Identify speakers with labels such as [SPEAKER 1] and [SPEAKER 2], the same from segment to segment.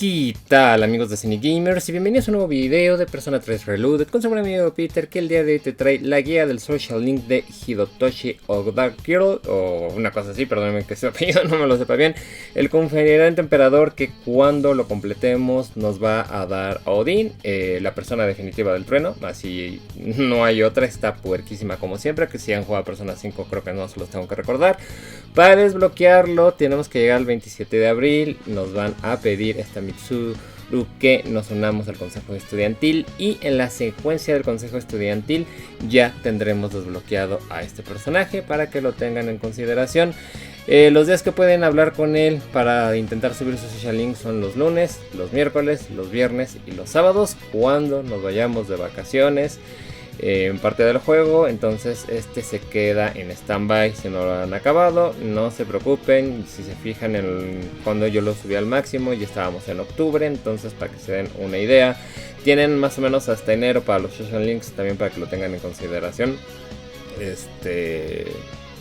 [SPEAKER 1] ¿Qué tal, amigos de CINEGamers? Y bienvenidos a un nuevo video de Persona 3 Reloaded con su buen amigo Peter, que el día de hoy te trae la guía del social link de Hidetoshi Odagiri, o una cosa así, perdónenme que ese apellido no me lo sepa bien. El confederante emperador que cuando lo completemos nos va a dar a Odín, la persona definitiva del trueno. Así no hay otra, está puerquísima como siempre, que si han jugado Persona 5 creo que no se los tengo que recordar. Para desbloquearlo tenemos que llegar al 27 de abril, nos van a pedir esta Mitsuru que nos unamos al consejo estudiantil, y en la secuencia del consejo estudiantil ya tendremos desbloqueado a este personaje para que lo tengan en consideración. Los días que pueden hablar con él para intentar subir su social link son los lunes, los miércoles, los viernes y los sábados, cuando nos vayamos de vacaciones en parte del juego. Entonces este se queda en standby si no lo han acabado. No se preocupen, si se fijan cuando yo lo subí al máximo ya estábamos en octubre. Entonces, para que se den una idea, tienen más o menos hasta enero para los social links, también para que lo tengan en consideración.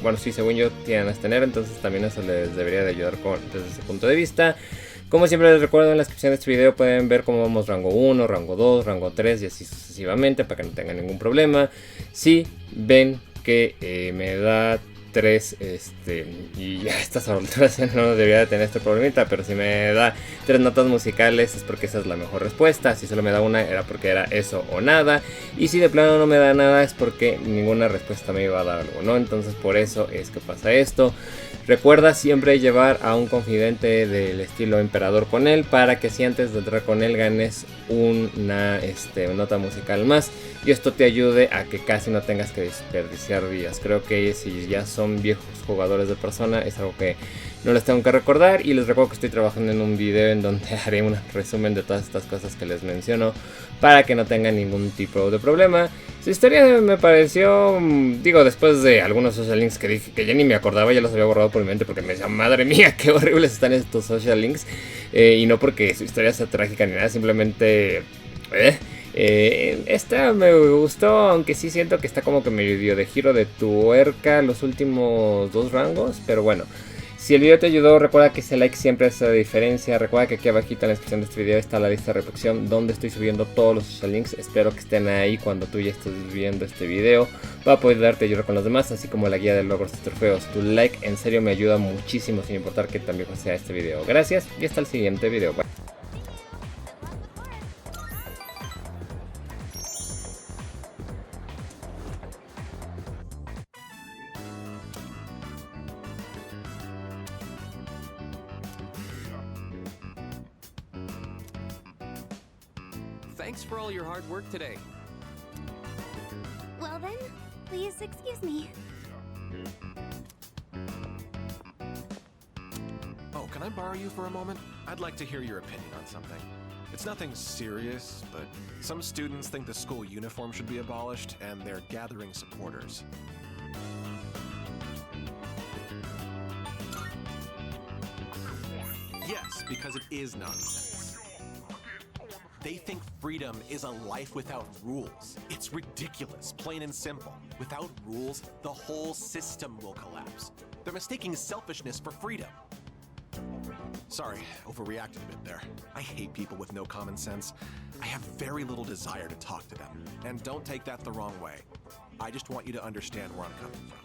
[SPEAKER 1] Bueno, sí, según yo tienen hasta enero, entonces también eso les debería de ayudar desde ese punto de vista. Como siempre les recuerdo, en la descripción de este video pueden ver cómo vamos rango 1, rango 2, rango 3 y así sucesivamente, para que no tengan ningún problema. Si ven que me da 3, y ya a estas alturas no debería de tener este problemita, pero si me da 3 notas musicales es porque esa es la mejor respuesta. Si solo me da una era porque era eso o nada, y si de plano no me da nada es porque ninguna respuesta me iba a dar algo, ¿no? Entonces por eso es que pasa esto. Recuerda siempre llevar a un confidente del estilo emperador con él, para que si antes de entrar con él ganes una nota musical más, y esto te ayude a que casi no tengas que desperdiciar días. Creo que si ya son viejos jugadores de Persona es algo que no les tengo que recordar, y les recuerdo que estoy trabajando en un video en donde haré un resumen de todas estas cosas que les menciono para que no tengan ningún tipo de problema. Su historia me pareció, después de algunos social links que dije que ya ni me acordaba, ya los había borrado por mi mente porque me decía, madre mía, qué horribles están estos social links, y no porque su historia sea trágica ni nada, simplemente esta me gustó, aunque sí siento que está como que medio de giro de tuerca los últimos 2 rangos, pero bueno. Si el video te ayudó, recuerda que ese like siempre hace la diferencia. Recuerda que aquí abajito en la descripción de este video está la lista de reproducción donde estoy subiendo todos los social links. Espero que estén ahí cuando tú ya estés viendo este video, para poder darte ayuda con los demás, así como la guía de logros y trofeos. Tu like en serio me ayuda muchísimo, sin importar que tan viejo sea este video. Gracias y hasta el siguiente video. Bye.
[SPEAKER 2] Thanks for all your hard work today.
[SPEAKER 3] Well then, please excuse me.
[SPEAKER 4] Oh, can I borrow you for a moment? I'd like to hear your opinion on something. It's nothing serious, but some students think the school uniform should be abolished, and they're gathering supporters. Yes, because it is nonsense. They think freedom is a life without rules. It's ridiculous, plain and simple. Without rules, the whole system will collapse. They're mistaking selfishness for freedom. Sorry, overreacted a bit there. I hate people with no common sense. I have very little desire to talk to them. And don't take that the wrong way. I just want you to understand where I'm coming from.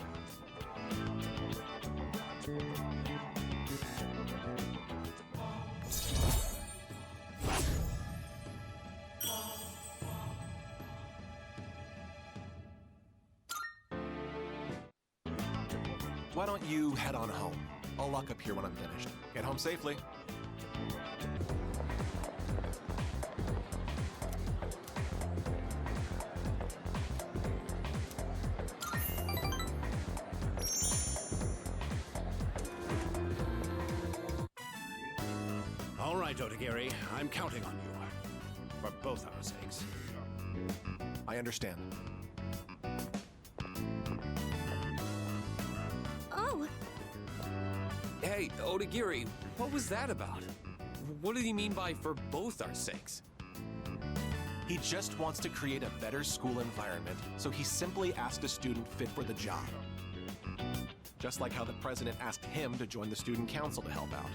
[SPEAKER 4] Why don't you head on home? I'll lock up here when I'm finished. Get home safely.
[SPEAKER 5] All right, Odagiri, I'm counting on you. For both our sakes.
[SPEAKER 4] I understand.
[SPEAKER 3] Oh,
[SPEAKER 2] Hey, Odagiri, what was that about? What did he mean by for both our sakes?
[SPEAKER 4] He just wants to create a better school environment, so he simply asked a student fit for the job. Just like how the president asked him to join the student council to help out.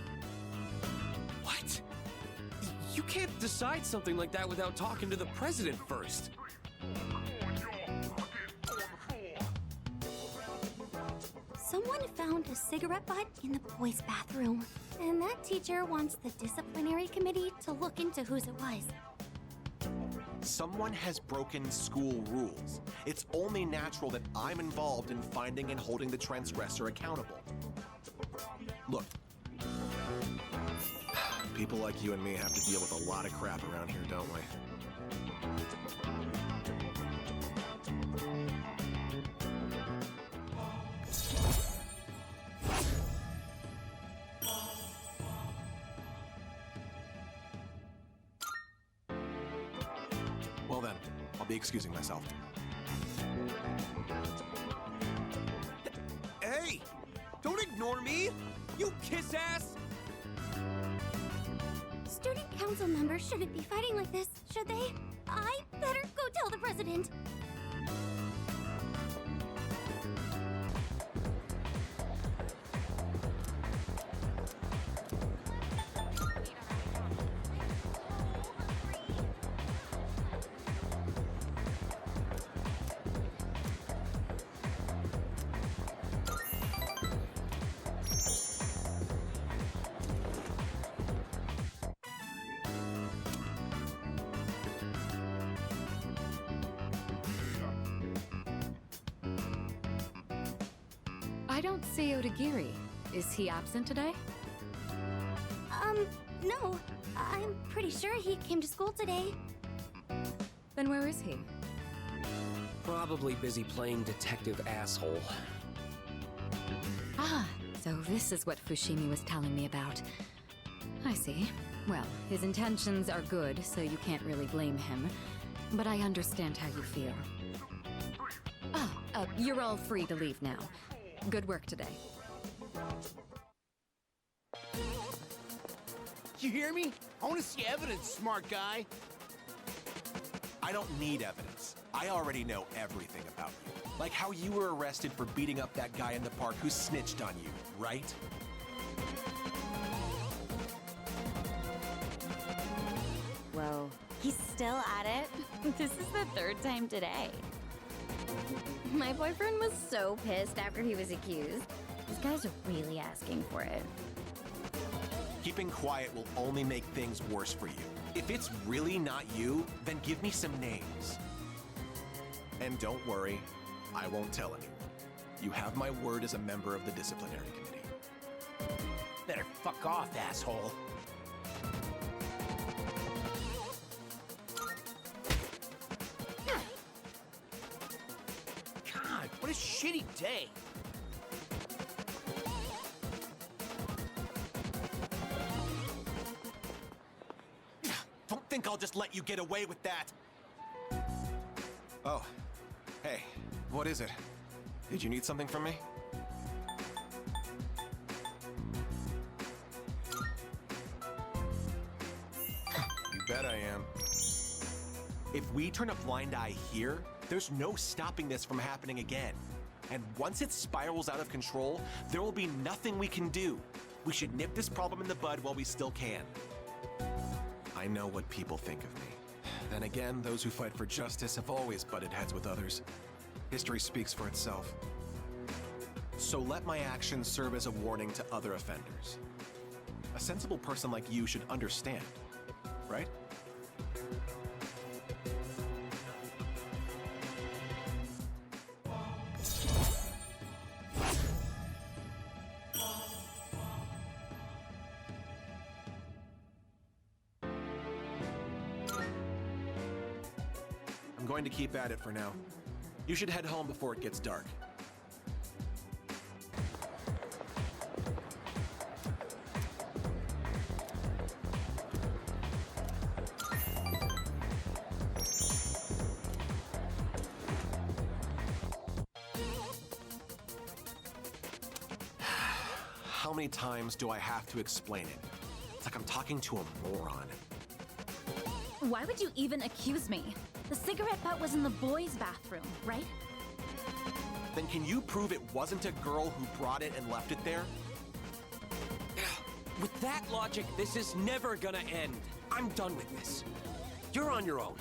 [SPEAKER 2] What? can't decide something like that without talking to the president first.
[SPEAKER 3] Someone found a cigarette butt in the boys' bathroom. And that teacher wants the disciplinary committee to look into whose it was.
[SPEAKER 4] Someone has broken school rules. It's only natural that I'm involved in finding and holding the transgressor accountable. Look, people like you and me have to deal with a lot of crap around here, don't we? Well then, I'll be excusing myself.
[SPEAKER 2] Hey! Don't ignore me! You kiss ass!
[SPEAKER 3] Student council members shouldn't be fighting like this, should they? I better go tell the president.
[SPEAKER 6] I don't see Odagiri. Is he absent today?
[SPEAKER 3] No. I'm pretty sure he came to school today.
[SPEAKER 6] Then where is he?
[SPEAKER 2] Probably busy playing detective asshole.
[SPEAKER 6] Ah, so this is what Fushimi was telling me about. I see. Well, his intentions are good, so you can't really blame him. But I understand how you feel. You're all free to leave now. Good work today.
[SPEAKER 5] You hear me? I want to see evidence, smart guy.
[SPEAKER 4] I don't need evidence. I already know everything about you. Like how you were arrested for beating up that guy in the park who snitched on you, right?
[SPEAKER 7] Whoa, he's still at it? This is the third time today. My boyfriend was so pissed after he was accused. These guys are really asking for it.
[SPEAKER 4] Keeping quiet will only make things worse for you. If it's really not you, then give me some names. And don't worry, I won't tell anyone. You have my word as a member of the disciplinary committee.
[SPEAKER 5] Better fuck off, asshole. God, what a shitty day.
[SPEAKER 4] Don't think I'll just let you get away with that. Oh, hey, what is it? Did you need something from me? You bet I am. If we turn a blind eye here, there's no stopping this from happening again. And once it spirals out of control, there will be nothing we can do. We should nip this problem in the bud while we still can. I know what people think of me. Then again, those who fight for justice have always butted heads with others. History speaks for itself. So let my actions serve as a warning to other offenders. A sensible person like you should understand, right? I'm going to keep at it for now. You should head home before it gets dark. How many times do I have to explain it? It's like I'm talking to a moron.
[SPEAKER 7] Why would you even accuse me? The cigarette butt was in the boys' bathroom, right?
[SPEAKER 4] Then can you prove it wasn't a girl who brought it and left it there?
[SPEAKER 2] With that logic, this is never gonna end. I'm done with this. You're on your own.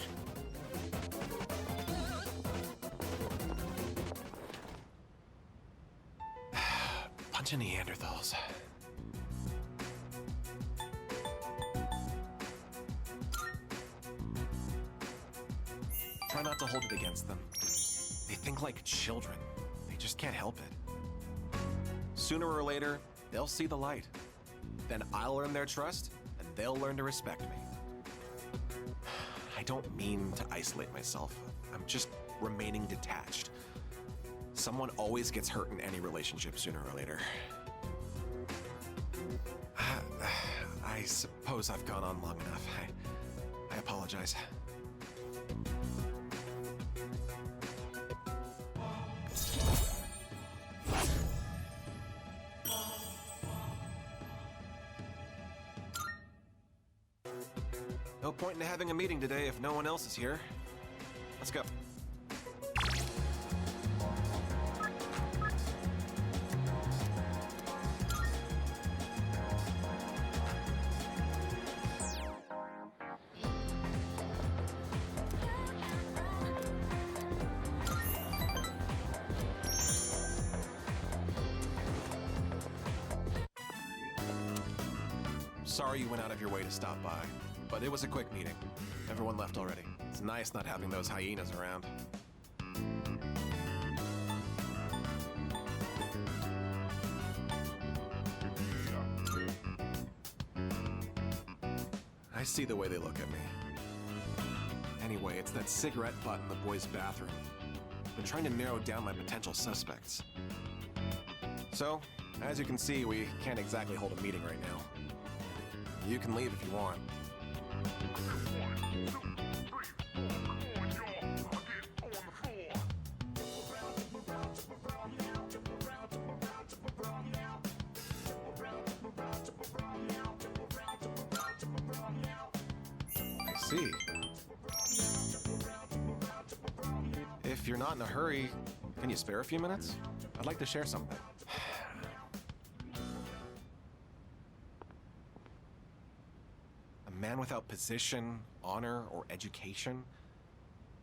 [SPEAKER 4] Bunch of Neanderthals. Try not to hold it against them. They think like children. They just can't help it. Sooner or later, they'll see the light. Then I'll earn their trust, and they'll learn to respect me. I don't mean to isolate myself. I'm just remaining detached. Someone always gets hurt in any relationship sooner or later. I suppose I've gone on long enough. I apologize. No point in having a meeting today if no one else is here. Let's go. Sorry you went out of your way to stop by, but it was a quick meeting. Everyone left already. It's nice not having those hyenas around. I see the way they look at me. Anyway, it's that cigarette butt in the boys' bathroom. Been trying to narrow down my potential suspects. So, as you can see, we can't exactly hold a meeting right now. You can leave if you want. I see. If you're not in a hurry, can you spare a few minutes? I'd like to share something. A man without position, honor, or education?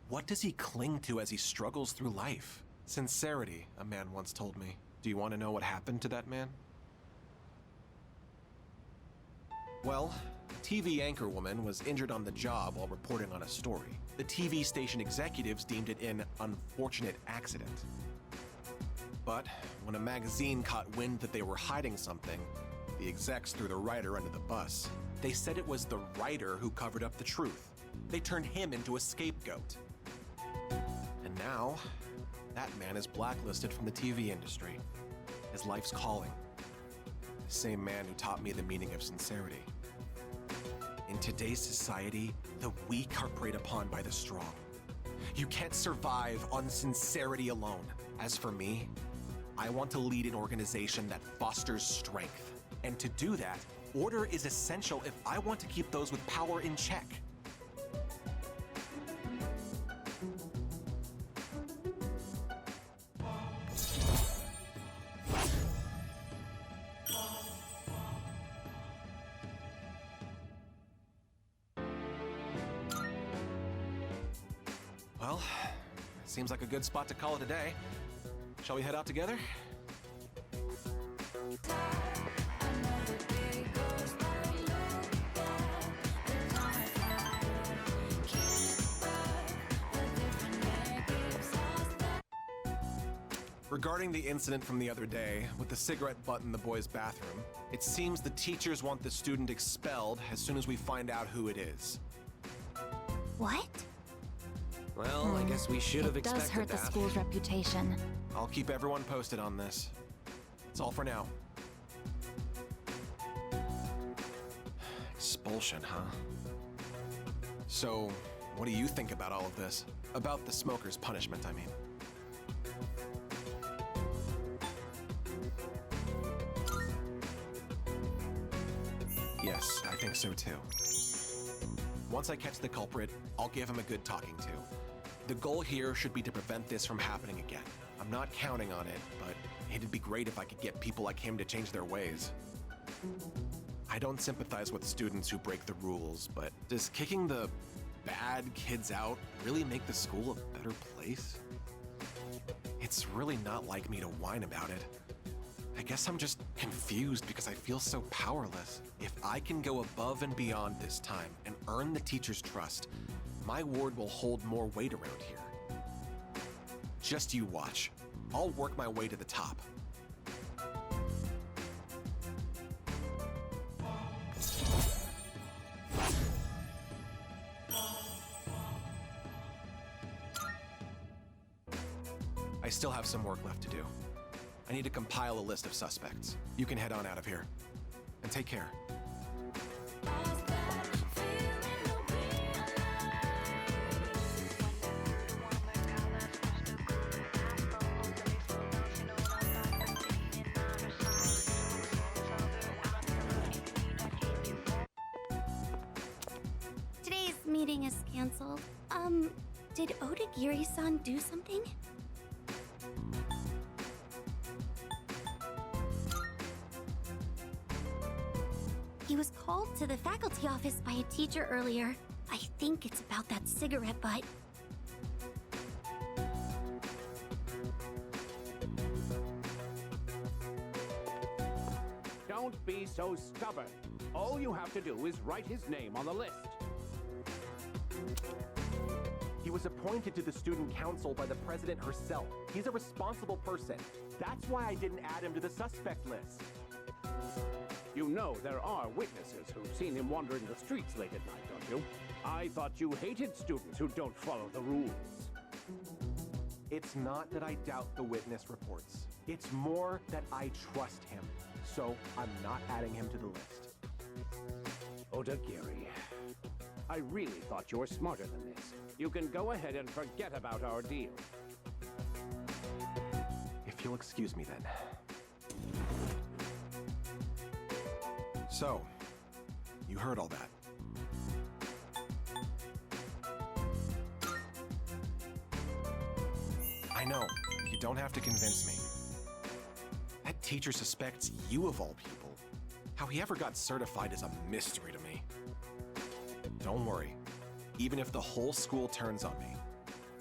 [SPEAKER 4] What does he cling to as he struggles through life? Sincerity, a man once told me. Do you want to know what happened to that man? Well, a TV anchorwoman was injured on the job while reporting on a story. The TV station executives deemed it an unfortunate accident. But when a magazine caught wind that they were hiding something, the execs threw the writer under the bus. They said it was the writer who covered up the truth. They turned him into a scapegoat. And now, that man is blacklisted from the TV industry. His life's calling. The same man who taught me the meaning of sincerity. In today's society, the weak are preyed upon by the strong. You can't survive on sincerity alone. As for me, I want to lead an organization that fosters strength. And to do that, order is essential if I want to keep those with power in check. Well, seems like a good spot to call it a day. Shall we head out together? Regarding the incident from the other day with the cigarette butt in the boys' bathroom, it seems the teachers want the student expelled as soon as we find out who it is.
[SPEAKER 3] What?
[SPEAKER 2] Well, I guess we should have
[SPEAKER 8] It
[SPEAKER 2] expected
[SPEAKER 8] does hurt the
[SPEAKER 2] that.
[SPEAKER 8] school's reputation.
[SPEAKER 4] I'll keep everyone posted on this. That's all for now. Expulsion, huh? So, what do you think about all of this? About the smoker's punishment, I mean. Yes, I think so too. Once I catch the culprit, I'll give him a good talking to. The goal here should be to prevent this from happening again. I'm not counting on it, but it'd be great if I could get people like him to change their ways. I don't sympathize with students who break the rules, but does kicking the bad kids out really make the school a better place? It's really not like me to whine about it. I guess I'm just confused because I feel so powerless. If I can go above and beyond this time and earn the teacher's trust, my ward will hold more weight around here. Just you watch. I'll work my way to the top. I still have some work left to do. I need to compile a list of suspects. You can head on out of here. And take care.
[SPEAKER 3] Today's meeting is canceled. Did Odagiri-san do something? He was called to the faculty office by a teacher earlier. I think it's about that cigarette butt.
[SPEAKER 5] Don't be so stubborn. All you have to do is write his name on the list.
[SPEAKER 4] He was appointed to the student council by the president herself. He's a responsible person. That's why I didn't add him to the suspect list.
[SPEAKER 5] You know there are witnesses who've seen him wandering the streets late at night, don't you? I thought you hated students who don't follow the rules.
[SPEAKER 4] It's not that I doubt the witness reports. It's more that I trust him. So I'm not adding him to the list.
[SPEAKER 5] Odagiri, I really thought you were smarter than this. You can go ahead and forget about our deal.
[SPEAKER 4] If you'll excuse me then. So, you heard all that. I know, you don't have to convince me. That teacher suspects you of all people. How he ever got certified is a mystery to me. Don't worry. Even if the whole school turns on me,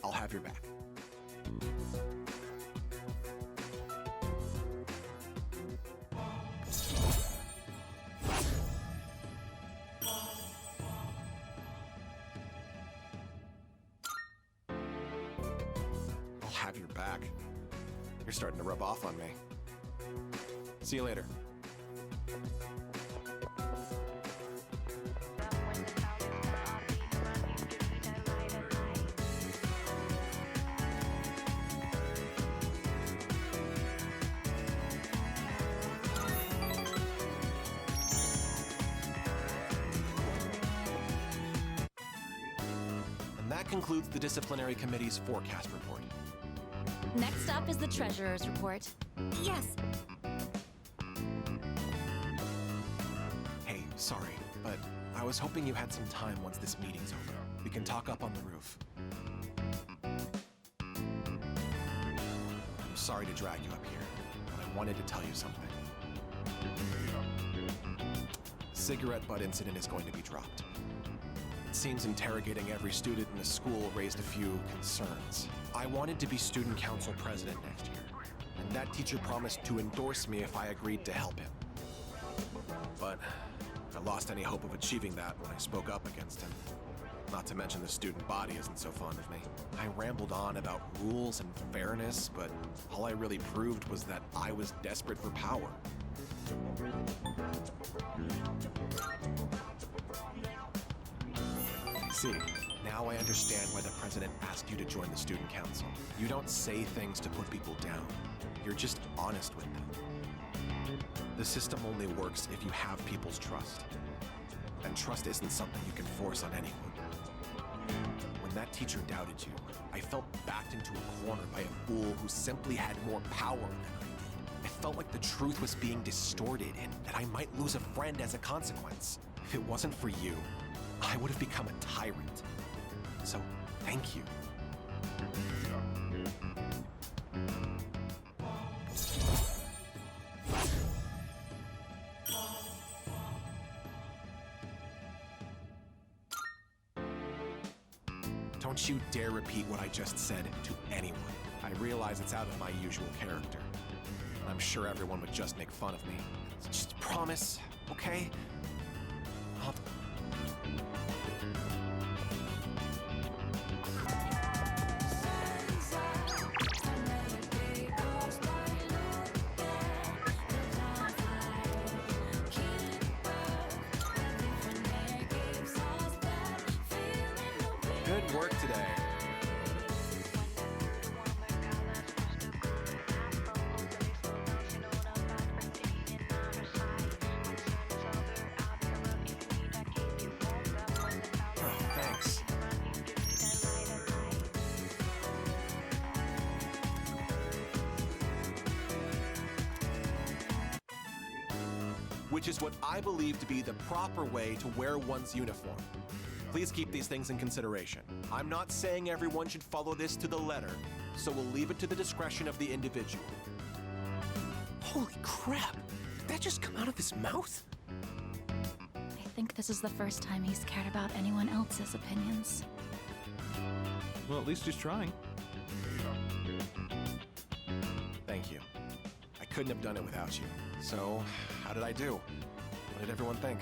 [SPEAKER 4] I'll have your back. I'll have your back. You're starting to rub off on me. See you later. And that concludes the disciplinary committee's forecast report.
[SPEAKER 7] Next up is the treasurer's report.
[SPEAKER 3] Yes.
[SPEAKER 4] Hey, sorry, but I was hoping you had some time once this meeting's over. We can talk up on the roof. I'm sorry to drag you up here, but I wanted to tell you something. Cigarette butt incident is going to be dropped. It seems interrogating every student in the school raised a few concerns. I wanted to be student council president next year, and that teacher promised to endorse me if I agreed to help him. But I lost any hope of achieving that when I spoke up against him. Not to mention the student body isn't so fond of me. I rambled on about rules and fairness, but all I really proved was that I was desperate for power. See, now I understand why the president asked you to join the student council. You don't say things to put people down. You're just honest with them. The system only works if you have people's trust. And trust isn't something you can force on anyone. When that teacher doubted you, I felt backed into a corner by a fool who simply had more power than I did. I felt like the truth was being distorted and that I might lose a friend as a consequence. If it wasn't for you, I would have become a tyrant. So, thank you. Don't you dare repeat what I just said to anyone. I realize it's out of my usual character. I'm sure everyone would just make fun of me. Just promise, okay? Good work today. Thanks. Which is what I believe to be the proper way to wear one's uniform. Please keep these things in consideration. I'm not saying everyone should follow this to the letter, so we'll leave it to the discretion of the individual.
[SPEAKER 2] Holy crap! Did that just come out of his mouth?
[SPEAKER 8] I think this is the first time he's cared about anyone else's opinions.
[SPEAKER 9] Well, at least he's trying.
[SPEAKER 4] Thank you. I couldn't have done it without you. So, how did I do? What did everyone think?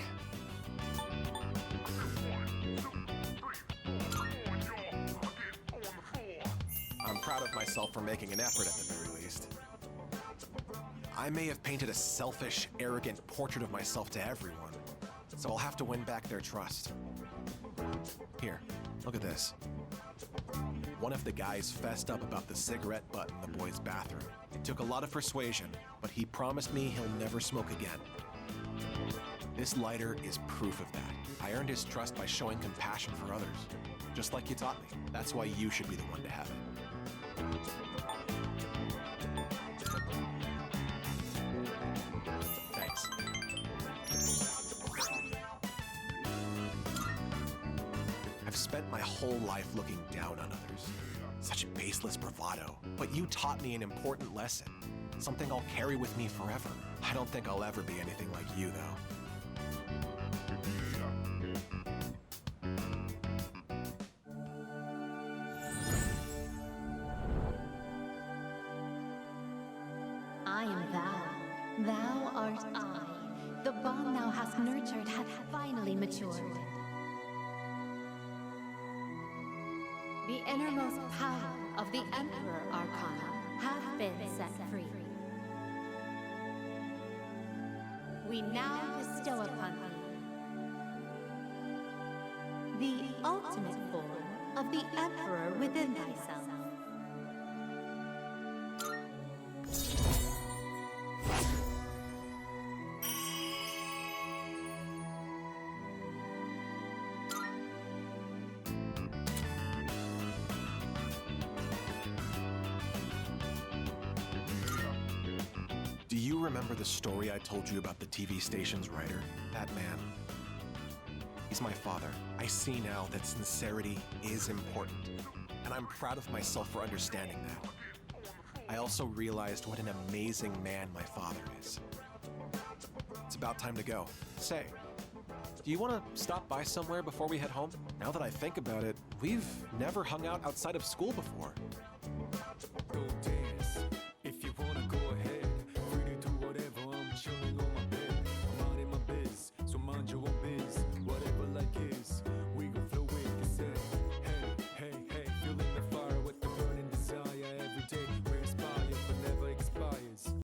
[SPEAKER 4] I'm proud of myself for making an effort at the very least. I may have painted a selfish, arrogant portrait of myself to everyone, so I'll have to win back their trust. Here, look at this. One of the guys fessed up about the cigarette butt in the boys' bathroom. It took a lot of persuasion, but he promised me he'll never smoke again. This lighter is proof of that. I earned his trust by showing compassion for others, just like you taught me. That's why you should be the one to have it. Thanks. I've spent my whole life looking down on others. Such baseless bravado. But you taught me an important lesson. Something I'll carry with me forever. I don't think I'll ever be anything like you, though.
[SPEAKER 10] I am thou. Thou art I. The bond thou hast nurtured hath finally matured. The innermost power of the Emperor Arcana hath been set free. We now bestow upon thee the ultimate form of the Emperor within thyself.
[SPEAKER 4] Do you remember the story I told you about the TV station's writer? That man. He's my father. I see now that sincerity is important, and I'm proud of myself for understanding that. I also realized what an amazing man my father is. It's about time to go. Say, do you want to stop by somewhere before we head home? Now that I think about it, we've never hung out outside of school before.